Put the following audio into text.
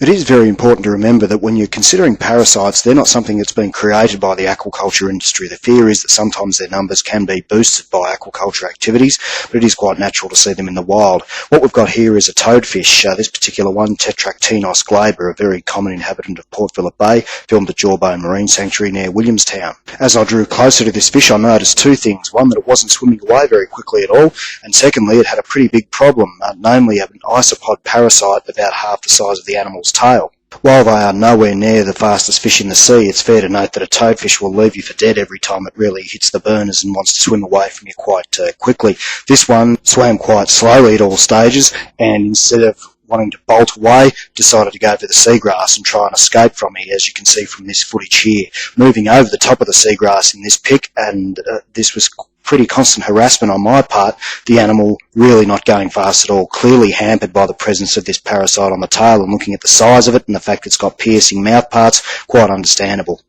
It is very important to remember that when you're considering parasites, they're not something that's been created by the aquaculture industry. The fear is that sometimes their numbers can be boosted by aquaculture activities, but it is quite natural to see them in the wild. What we've got here is a toadfish. This particular one, Tetractinos glaber, a very common inhabitant of Port Phillip Bay, filmed at Jawbone Marine Sanctuary near Williamstown. As I drew closer to this fish, I noticed two things. One, that it wasn't swimming away very quickly at all, and secondly, it had a pretty big problem, namely an isopod parasite about half the size of the animal's tail. While they are nowhere near the fastest fish in the sea, it's fair to note that a toadfish will leave you for dead every time it really hits the burners and wants to swim away from you quite quickly. This one swam quite slowly at all stages, and instead of wanting to bolt away, decided to go over the seagrass and try and escape from me, as you can see from this footage here. Moving over the top of the seagrass in this pic, and this was pretty constant harassment on my part, the animal really not going fast at all, clearly hampered by the presence of this parasite on the tail, and looking at the size of it and the fact it's got piercing mouth parts, quite understandable.